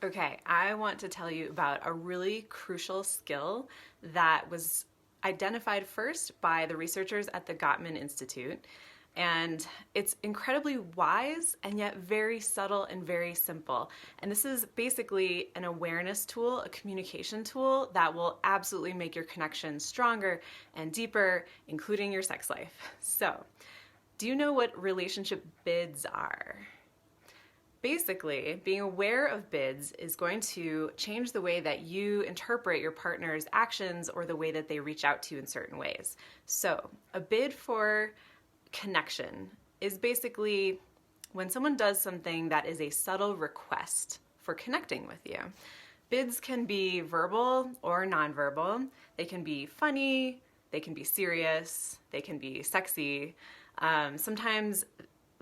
Okay, I want to tell you about a really crucial skill that was identified first by the researchers at the Gottman Institute. And it's incredibly wise and yet very subtle and very simple. And this is basically an awareness tool, a communication tool that will absolutely make your connection stronger and deeper, including your sex life. So, do you know what relationship bids are? Basically, being aware of bids is going to change the way that you interpret your partner's actions or the way that they reach out to you in certain ways. So, a bid for connection is basically when someone does something that is a subtle request for connecting with you. Bids can be verbal or nonverbal. They can be funny, they can be serious, they can be sexy. Sometimes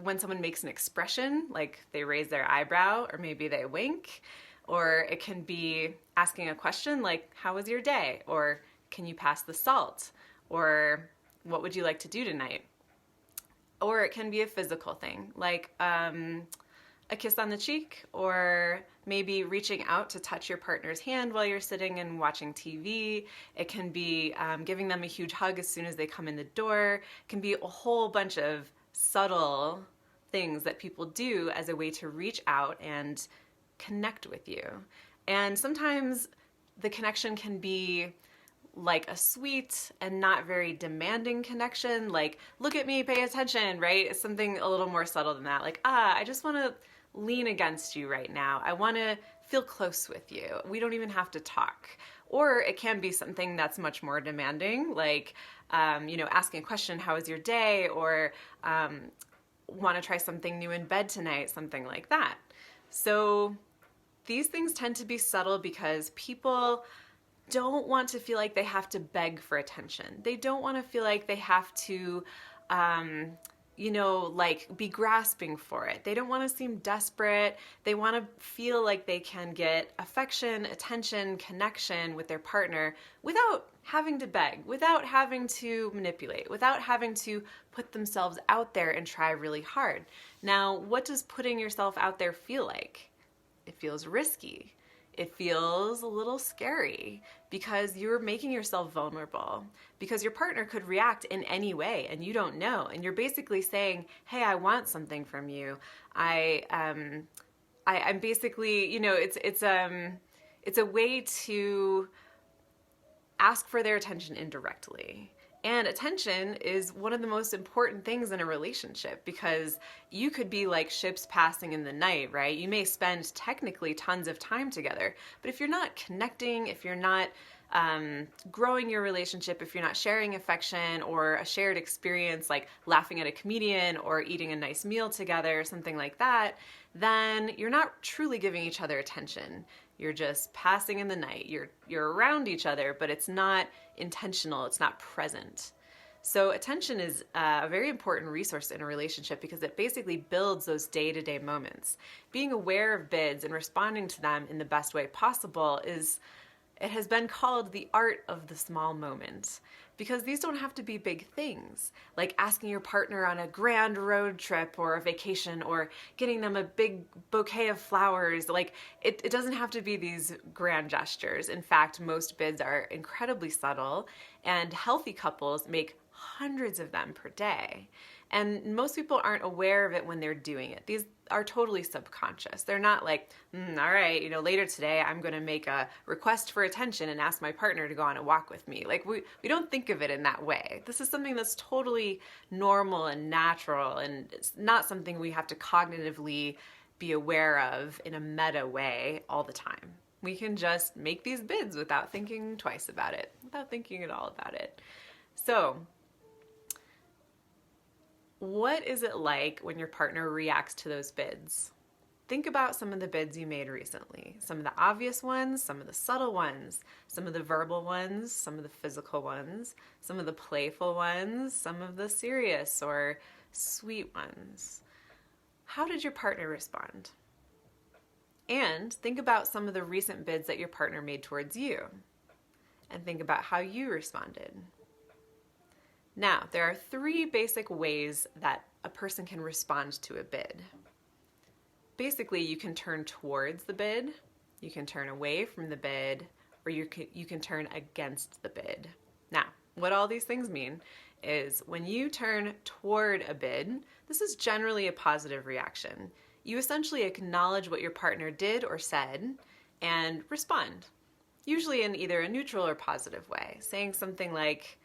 when someone makes an expression, like they raise their eyebrow or maybe they wink, or it can be asking a question like, how was your day? Or can you pass the salt? Or what would you like to do tonight? Or it can be a physical thing, like a kiss on the cheek, or maybe reaching out to touch your partner's hand while you're sitting and watching TV. It can be giving them a huge hug as soon as they come in the door. It can be a whole bunch of subtle things that people do as a way to reach out and connect with you. And sometimes the connection can be like a sweet and not very demanding connection, like, look at me, pay attention, right? It's something a little more subtle than that, like, I just want to lean against you right now. I want to feel close with you. We don't even have to talk. Or it can be something that's much more demanding, like, asking a question, how was your day? Or want to try something new in bed tonight, something like that. So these things tend to be subtle because people don't want to feel like they have to beg for attention. They don't want to feel like they have to, be grasping for it. They don't want to seem desperate. They want to feel like they can get affection, attention, connection with their partner without having to beg, without having to manipulate, without having to put themselves out there and try really hard. Now, what does putting yourself out there feel like? It feels risky. It feels a little scary because you're making yourself vulnerable, because your partner could react in any way and you don't know. And you're basically saying, hey, I want something from you. I'm basically, it's a way to ask for their attention indirectly. And attention is one of the most important things in a relationship because you could be like ships passing in the night, right? You may spend technically tons of time together, but if you're not connecting, if you're not growing your relationship, if you're not sharing affection or a shared experience like laughing at a comedian or eating a nice meal together, something like that, then you're not truly giving each other attention. You're just passing in the night. You're around each other, but it's not intentional. It's not present. So attention is a very important resource in a relationship because it basically builds those day-to-day moments. Being aware of bids and responding to them in the best way possible it has been called the art of the small moment because these don't have to be big things, like asking your partner on a grand road trip or a vacation or getting them a big bouquet of flowers. Like it doesn't have to be these grand gestures. In fact, most bids are incredibly subtle and healthy couples make hundreds of them per day. And most people aren't aware of it when they're doing it. These are totally subconscious. They're not like, all right, later today I'm going to make a request for attention and ask my partner to go on a walk with me. Like we don't think of it in that way. This is something that's totally normal and natural, and it's not something we have to cognitively be aware of in a meta way all the time. We can just make these bids without thinking twice about it, without thinking at all about it. So, what is it like when your partner reacts to those bids? Think about some of the bids you made recently. Some of the obvious ones, some of the subtle ones, some of the verbal ones, some of the physical ones, some of the playful ones, some of the serious or sweet ones. How did your partner respond? And think about some of the recent bids that your partner made towards you. And think about how you responded. Now, there are 3 basic ways that a person can respond to a bid. Basically, you can turn towards the bid, You can turn away from the bid, or you can turn against the bid. Now, what all these things mean is when you turn toward a bid, this is generally a positive reaction. You essentially acknowledge what your partner did or said and respond, usually in either a neutral or positive way, saying something like,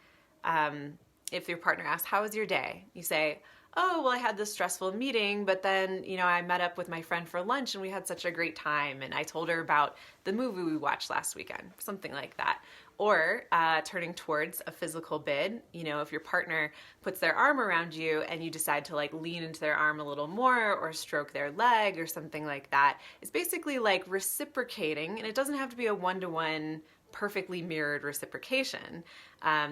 if your partner asks, how was your day? You say, oh, well, I had this stressful meeting, but then, I met up with my friend for lunch and we had such a great time. And I told her about the movie we watched last weekend, something like that. Or turning towards a physical bid, if your partner puts their arm around you and you decide to lean into their arm a little more or stroke their leg or something like that, it's basically like reciprocating, and it doesn't have to be a one-to-one perfectly mirrored reciprocation.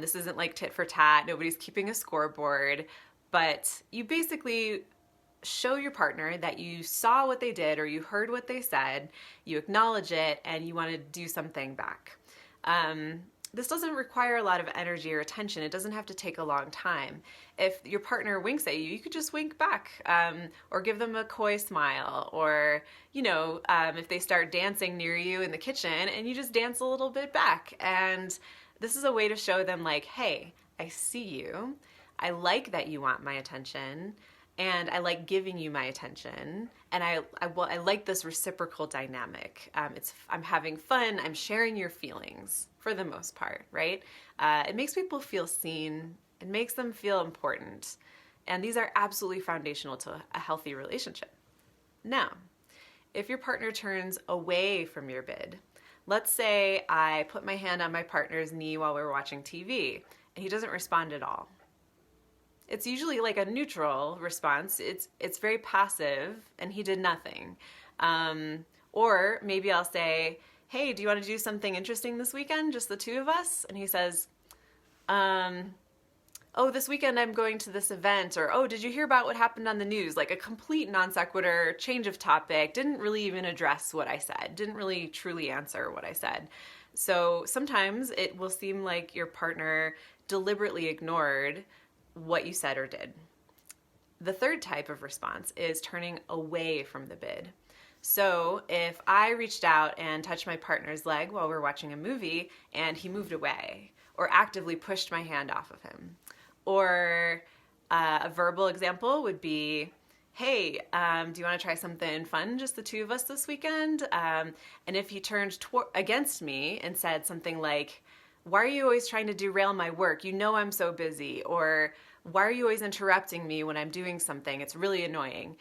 This isn't like tit for tat. Nobody's keeping a scoreboard. But you basically show your partner that you saw what they did or you heard what they said, you acknowledge it, and you want to do something back. This doesn't require a lot of energy or attention. It doesn't have to take a long time. If your partner winks at you, you could just wink back, or give them a coy smile, or, if they start dancing near you in the kitchen and you just dance a little bit back. And this is a way to show them hey, I see you. I like that you want my attention, and I like giving you my attention, and I like this reciprocal dynamic. I'm having fun. I'm sharing your feelings for the most part, right? It makes people feel seen. It makes them feel important, and these are absolutely foundational to a healthy relationship. Now, if your partner turns away from your bid, let's say I put my hand on my partner's knee while we were watching TV, and he doesn't respond at all. It's usually like a neutral response. It's very passive, and he did nothing. Or maybe I'll say, hey, do you want to do something interesting this weekend, just the two of us? And he says, oh, this weekend I'm going to this event, or, oh, did you hear about what happened on the news? Like a complete non sequitur, change of topic, didn't really even address what I said, didn't really truly answer what I said. So sometimes it will seem like your partner deliberately ignored what you said or did. The third type of response is turning away from the bid. So if I reached out and touched my partner's leg while we were watching a movie and he moved away, or actively pushed my hand off of him, or a verbal example would be, hey, do you want to try something fun, just the two of us this weekend? And if he turned against me and said something like, why are you always trying to derail my work? You know I'm so busy. Or why are you always interrupting me when I'm doing something? It's really annoying.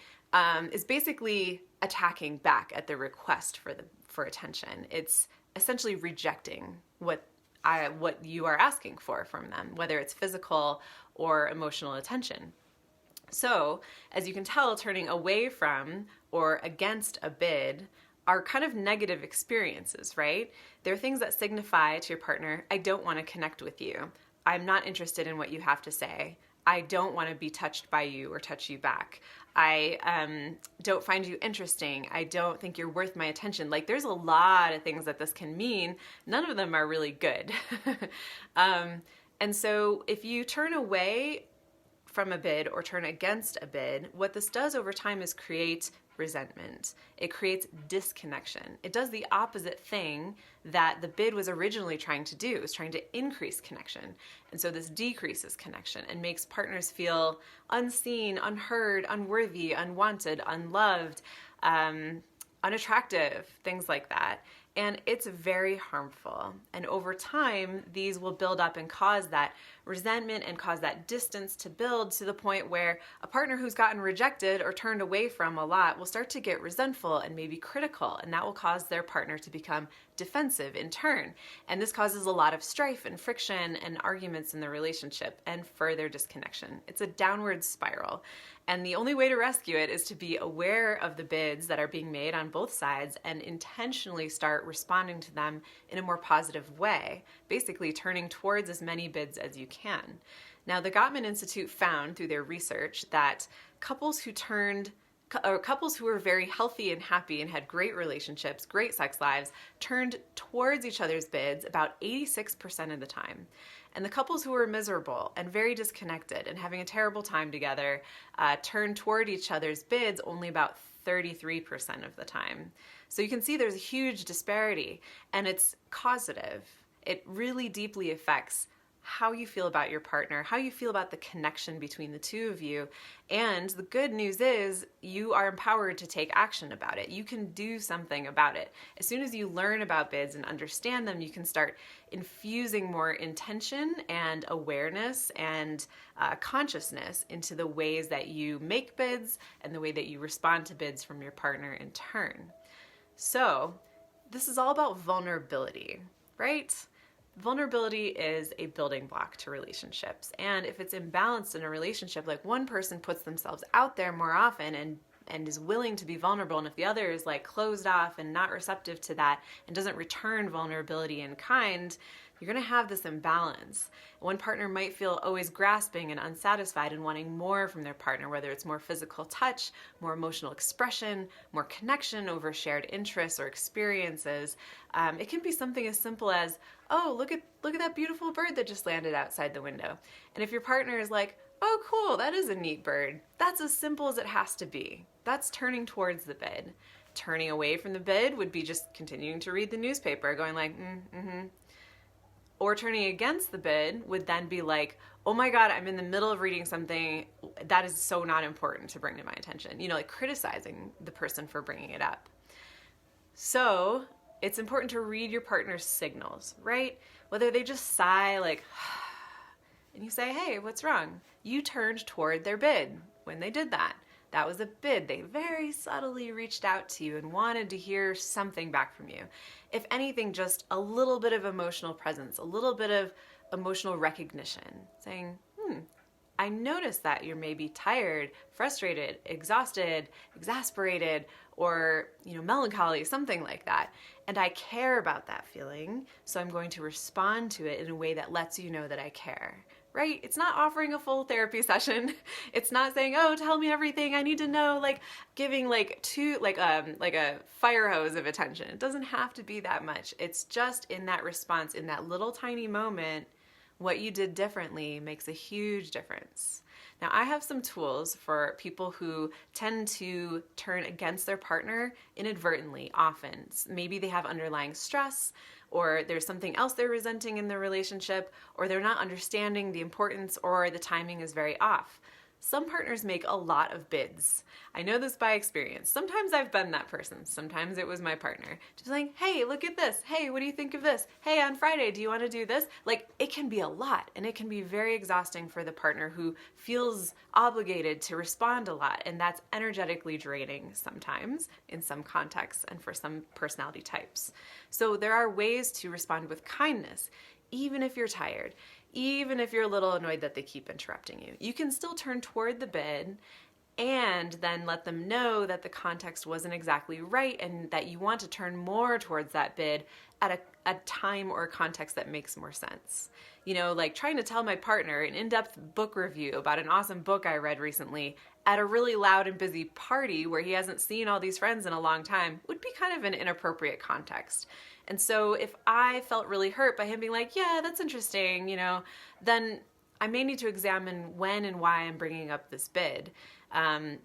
Is basically attacking back at the request for attention. It's essentially rejecting what you are asking for from them, whether it's physical or emotional attention. So, as you can tell, turning away from or against a bid are kind of negative experiences, right? They're things that signify to your partner, I don't want to connect with you. I'm not interested in what you have to say. I don't want to be touched by you or touch you back. I don't find you interesting. I don't think you're worth my attention. There's a lot of things that this can mean. None of them are really good. And so if you turn away from a bid or turn against a bid, what this does over time is create resentment. It creates disconnection. It does the opposite thing that the bid was originally trying to do. It was trying to increase connection. And so this decreases connection and makes partners feel unseen, unheard, unworthy, unwanted, unloved, unattractive, things like that. And it's very harmful. And over time, these will build up and cause that resentment and cause that distance to build to the point where a partner who's gotten rejected or turned away from a lot will start to get resentful and maybe critical. And that will cause their partner to become defensive in turn. And this causes a lot of strife and friction and arguments in the relationship and further disconnection. It's a downward spiral. And the only way to rescue it is to be aware of the bids that are being made on both sides and intentionally start responding to them in a more positive way, basically turning towards as many bids as you can. Now, the Gottman Institute found through their research that couples who were very healthy and happy and had great relationships, great sex lives, turned towards each other's bids about 86% of the time. And the couples who were miserable and very disconnected and having a terrible time together turned toward each other's bids only about 33% of the time. So you can see there's a huge disparity, and it's causative. It really deeply affects how you feel about your partner, how you feel about the connection between the two of you. And the good news is you are empowered to take action about it. You can do something about it. As soon as you learn about bids and understand them, you can start infusing more intention and awareness and consciousness into the ways that you make bids and the way that you respond to bids from your partner in turn. So this is all about vulnerability, right? Vulnerability is a building block to relationships. And if it's imbalanced in a relationship, like one person puts themselves out there more often and is willing to be vulnerable, and if the other is like closed off and not receptive to that and doesn't return vulnerability in kind, you're going to have this imbalance. One partner might feel always grasping and unsatisfied and wanting more from their partner, whether it's more physical touch, more emotional expression, more connection over shared interests or experiences. It can be something as simple as, oh, look at that beautiful bird that just landed outside the window. And if your partner is like, oh, cool, that is a neat bird, that's as simple as it has to be. That's turning towards the bid. Turning away from the bid would be just continuing to read the newspaper, going like, Or turning against the bid would then be like, oh my God, I'm in the middle of reading something that is so not important to bring to my attention. Like criticizing the person for bringing it up. So it's important to read your partner's signals, right? Whether they just sigh like, and you say, hey, what's wrong? You turned toward their bid when they did that. That was a bid. They very subtly reached out to you and wanted to hear something back from you. If anything, just a little bit of emotional presence, a little bit of emotional recognition, saying, I noticed that you're maybe tired, frustrated, exhausted, exasperated, or melancholy, something like that. And I care about that feeling, so I'm going to respond to it in a way that lets you know that I care. Right? It's not offering a full therapy session. It's not saying, oh, tell me everything I need to know, like giving like a fire hose of attention. It doesn't have to be that much. It's just in that response, in that little tiny moment, what you did differently makes a huge difference. Now, I have some tools for people who tend to turn against their partner inadvertently often. Maybe they have underlying stress, or there's something else they're resenting in their relationship, or they're not understanding the importance, or the timing is very off. Some partners make a lot of bids. I know this by experience. Sometimes I've been that person. Sometimes it was my partner. Just like, hey, look at this. Hey, what do you think of this? Hey, on Friday, do you want to do this? Like, it can be a lot, and it can be very exhausting for the partner who feels obligated to respond a lot, and that's energetically draining sometimes in some contexts and for some personality types. So there are ways to respond with kindness, even if you're tired. Even if you're a little annoyed that they keep interrupting you, you can still turn toward the bid and then let them know that the context wasn't exactly right and that you want to turn more towards that bid at a time or context that makes more sense. Like trying to tell my partner an in-depth book review about an awesome book I read recently at a really loud and busy party where he hasn't seen all these friends in a long time would be kind of an inappropriate context. And so if I felt really hurt by him being like, yeah, that's interesting, then I may need to examine when and why I'm bringing up this bid.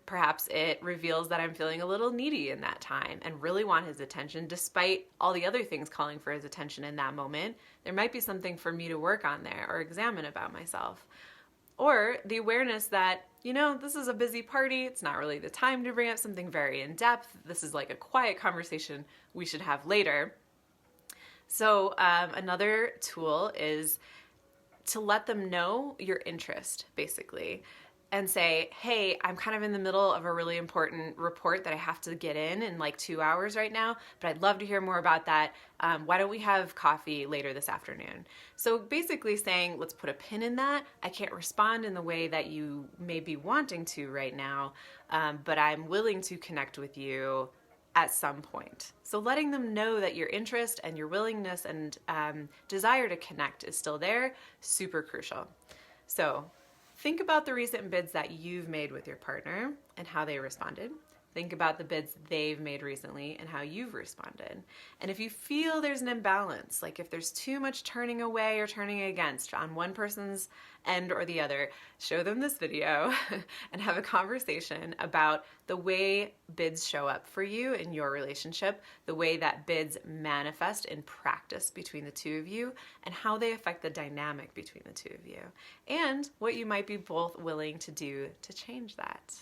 Perhaps it reveals that I'm feeling a little needy in that time and really want his attention despite all the other things calling for his attention in that moment. There might be something for me to work on there or examine about myself. Or the awareness that, this is a busy party. It's not really the time to bring up something very in-depth. This is like a quiet conversation we should have later. So another tool is to let them know your interest, basically, and say, hey, I'm kind of in the middle of a really important report that I have to get in like 2 hours right now, but I'd love to hear more about that. Why don't we have coffee later this afternoon? So basically saying, let's put a pin in that. I can't respond in the way that you may be wanting to right now, but I'm willing to connect with you at some point. So letting them know that your interest and your willingness and desire to connect is still there, super crucial. So think about the recent bids that you've made with your partner and how they responded. think about the bids they've made recently and how you've responded. And if you feel there's an imbalance, like if there's too much turning away or turning against on one person's end or the other, show them this video and have a conversation about the way bids show up for you in your relationship, the way that bids manifest in practice between the two of you, and how they affect the dynamic between the two of you, and what you might be both willing to do to change that.